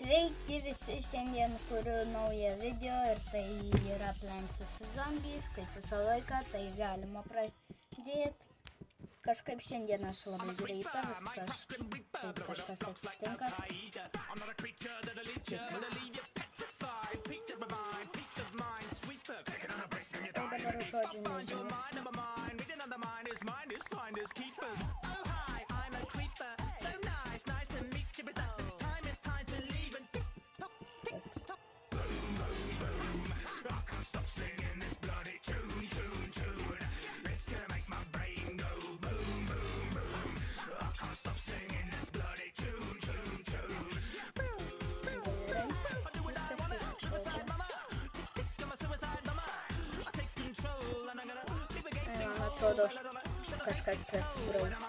Sveiki visi, šiandien kuriu naują video ir tai yra Plants vs Zombies, kaip visą laiką, tai galima pradėti. Kažkaip šiandien aš labai greita, viskas, kaip kažkas atsitinka. Tai dabar žodžiu nežinau. Atrodo, kažkas prasibraus.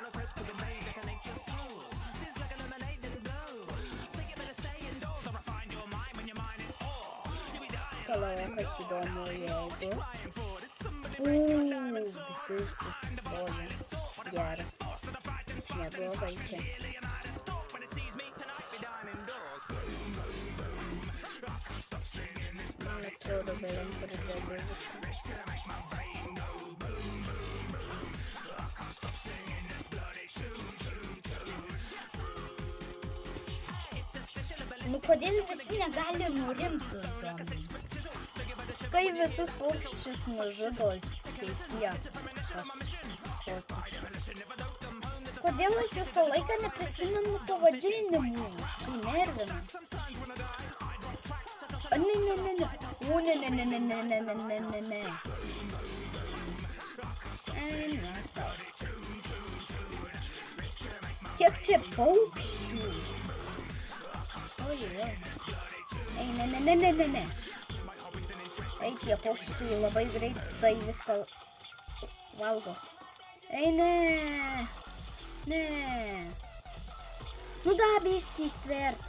Palauk, kas įdomu, jeigu... Visi sustoja. Geras. Neblogai čia. Man atrodo, galim pradėti viską. Nu kodėl visi negali nurimti zombiai? Kai visus paukščius nužudo šiaip tiek Kodėl aš visą laiką neprisimenu pavadinimų? Tai nervina. Ne. O, ne. Kiek čia paukščių? Ei, ne. Ei, tie paukščiai labai greitai viską valgo. Ei, ne. Nu, da biškį ištvert.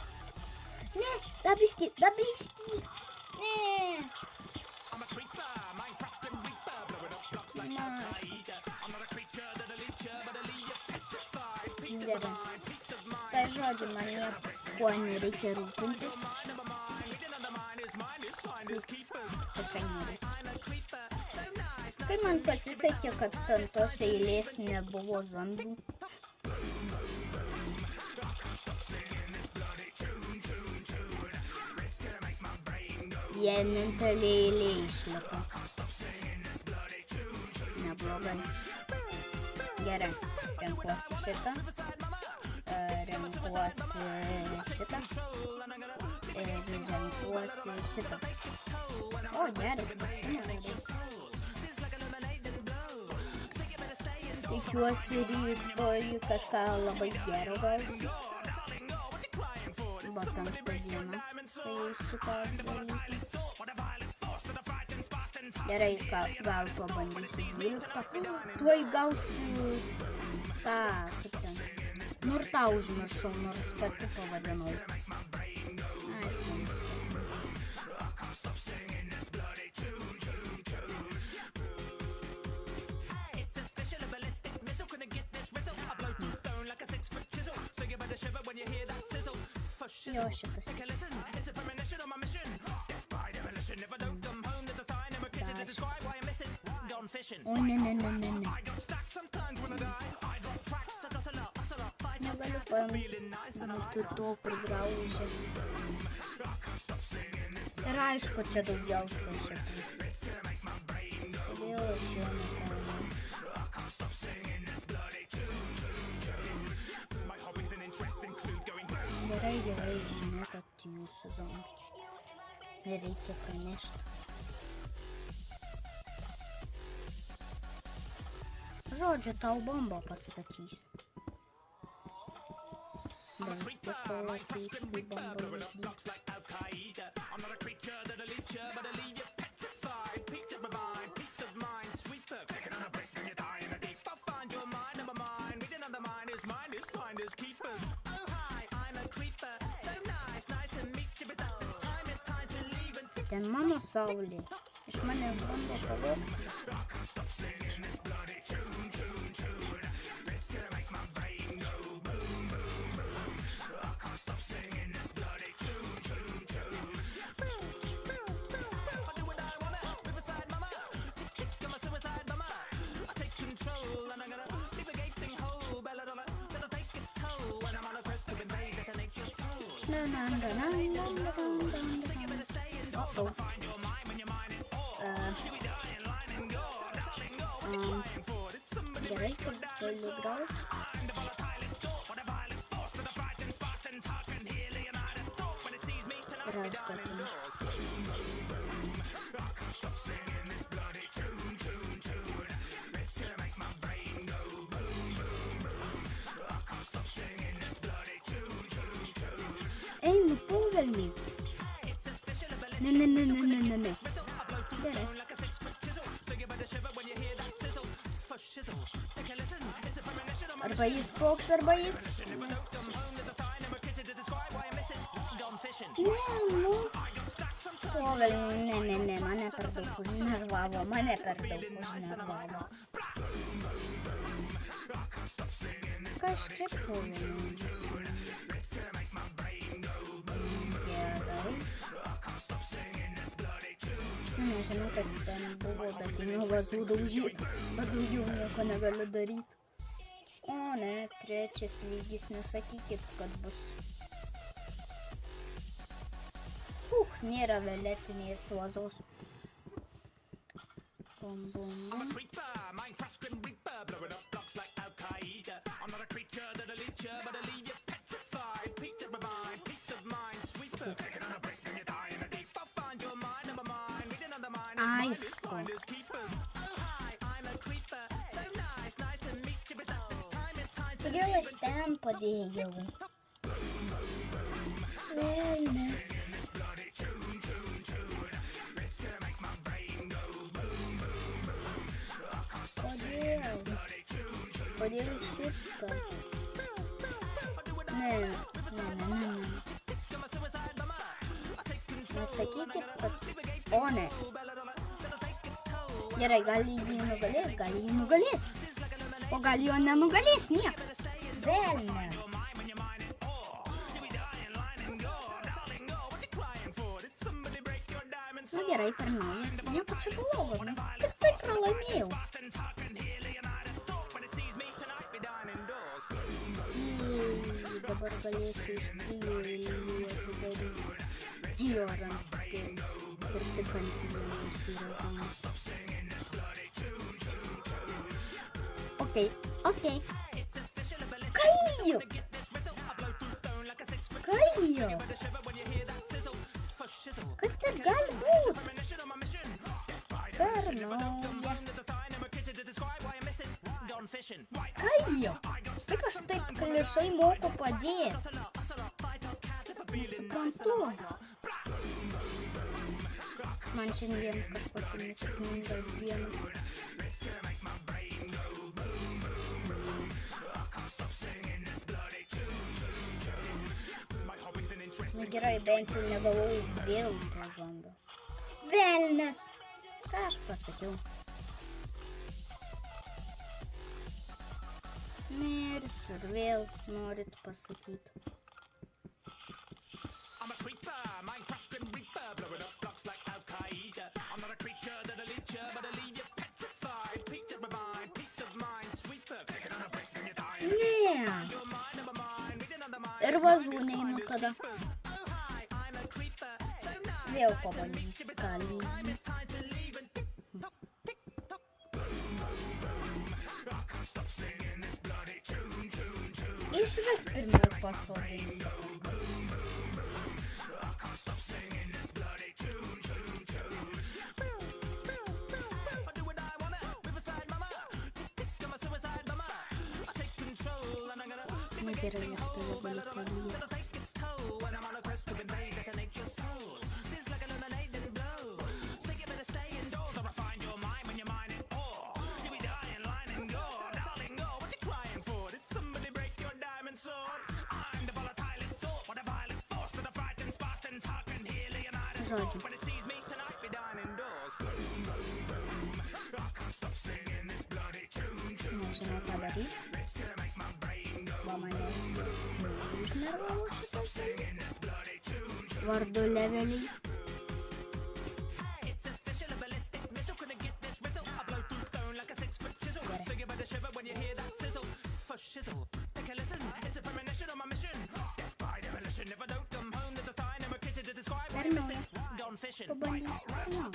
Ne, da biškį. Ne. Gerai. Tai žodžiu, man nieko nereikia rūpintis. Kai man pasisekė, kad ant tos eilės nebuvo zombių. Vienintelė eilė išliko. Neblogai. Gerai, renkuosi šitą. Renkuosi šitą. Ir renkuosi šitą. O, geras, tikiuosi rytoj kažką labai gero gausiu. Va 5 dieną, kai eisiu ką daryti. Gerai, gal pabandysiu 12. Tuoj gausiu tą, kaip ten. Nu ir tą užmiršau, nors pati pavadinau. Aišku, jo, šitas. O, ne. Negaliu paimti to, kur graužia. Ir aišku, čia daugiausia šitų. Kodėl aš jo nepaimau? Gerai, žinau, kad jūsų zombiai. Reikia pranešti. Žodžiu, tau bombą pastatysiu. Bet vis tiek tau ateis, kai bombą uždėti. Ten mano saulė. Iš manęs bando pavogti. Gerai, kad galiu graužti. Ir aš galiu. Ei, nu pavelniai. Ne. Gerai. Arba jis sprogs, arba jis... Ne, nu. Pavelniai, ne, mane per daug užnervavo, Kas čia pavelniai? Nežinau, kas ten buvo, bet einu vazų daužyt, bet daugiau nieko negaliu daryt. O ne, trečias lygis, nesakykit, kad bus. Nėra violetinės vazos. Bum. Aišku. Kodėl aš ten padėjau? Velnias. Kodėl šitą? Ne. Nesakykit, kad... O ne. Gerai, gal jį nugalės. O gal jo nenugalės nieks. Velnias. Nu gerai, per naują. Nieko čia blogo. Tik tai pralaimėjau. Dabar galėsiu ištriliuoti daryti jo ranktėlį ir tik ant vienos yra zonas. Okei. Kaijo! Kaip taip gali būt? Per naują. Kaijo! Kaip aš taip klišai moku padėti? Nesuprantu. Man šiandien kažkokia nesėkminga diena. Na gerai, bent jau negavau vėl to zombio. Velnias! Ką aš pasakiau? Mirsiu ir vėl norit pasakyti. Ne. Ir vazų neinu kada. Vėl pabandysiu kalį. Išvis pirmiau pasodinsiu. Nu gerai, aš tai galiu kalbėti. Žodžiu. Nežinau, ką daryti. Va mane užnervavo šitas. Vardu leveliai. Gerai. per naują. Pabandysiu per naują.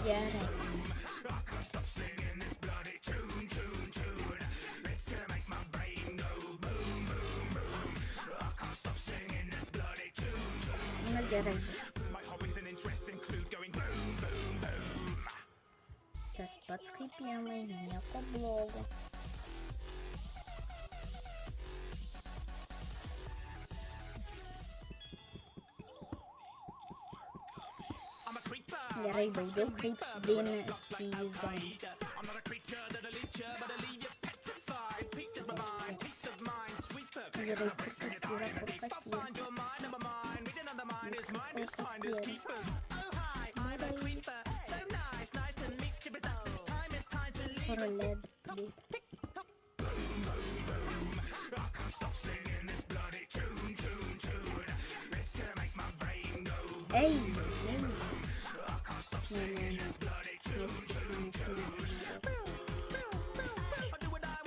Gerai. Na gerai. Tas pats kaip piemai, nieko blogo. Gerai, daugiau kreipsiu dėmesį į zoną. Gerai, kur kas yra. Viskas kol kas gerai. Prolėdėt. Ei!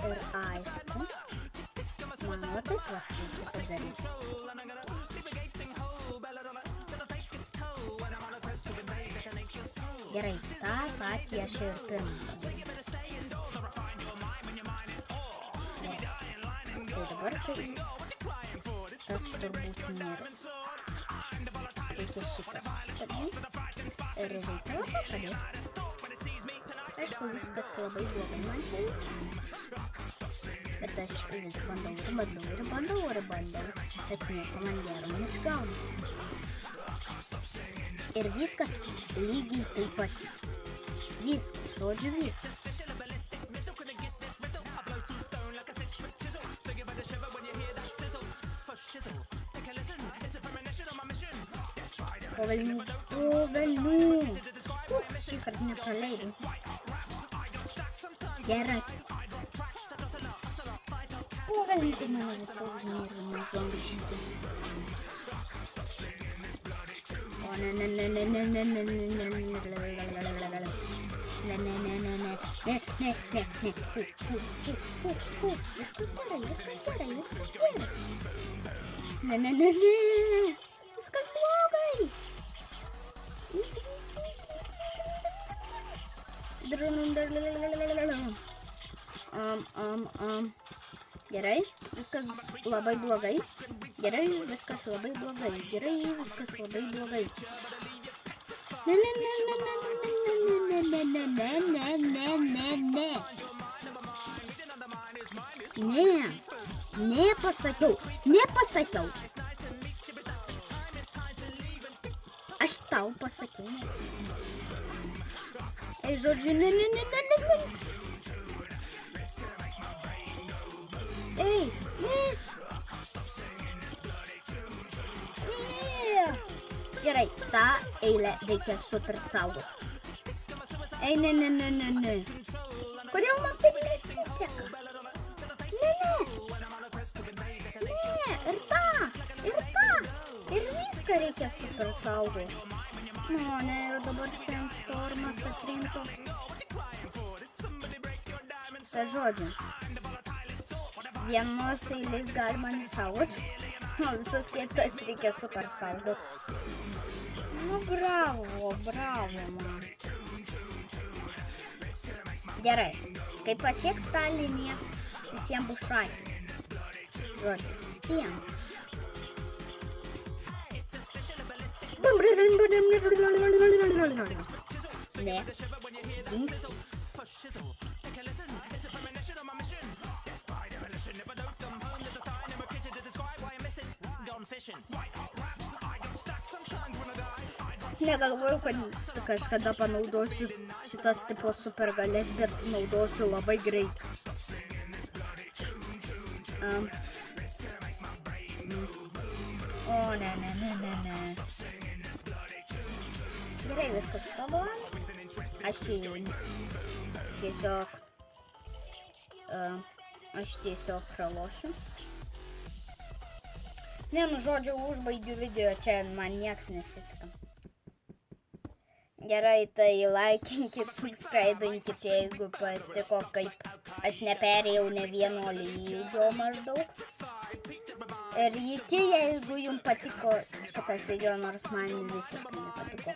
Ir aišku, mano taip pat reikia padaryti. Gerai, tą patį aš ir pirmą padariau. Tai dabar kai tas turbūt mirs. Reikia šitą sustabdyti ir reikia labai padėti. Aišku, viskas labai blogai man čia. Bet aš vis bandau. Bet nieko man gero nesigauna. Ir viskas lygiai taip pat. Viskas, žodžiu viskas. Po velnių. Šį kartą nepraleidau. Gerai. Po velnių, tai mano visą užnervino zombių šitai. O ne. Viskas gerai. Ne. Viskas blogai. Gerai, viskas labai blogai. Ne, pasakiau. Aš tau pasakiau. Ei, žodžiu, ne. Ei, ne. Gerai, tą eilę reikia super saugoti. Ei, ne. Kodėl man taip nesiseka? Ne. Ir tą. Ir viską reikia super saugoti. O ne, ir dabar Sandstormas atrinko. Tai žodžiu, vienos eilės galima nesaugoti, o visas kitas reikia super saugoti. Nu, bravo man. Gerai, kai pasieks tą liniją, visiems bus šakės. Žodžiu, visiems. Ne, dingsti. Negalvoju, kad kažkada panaudosiu šitas tipo supergalės, bet naudosiu labai greit. O, ne. Gerai, viskas tobulą. Aš tiesiog pralošiu. Ne, nu žodžiu, užbaigiu video, čia man nieks nesiseka. Gerai, tai laikinkit, subscribinkit, jeigu patiko, kaip aš neperėjau ne vieno lygio maždaug. Ir iki, jeigu jums patiko šitas video, nors man visiškai nepatiko.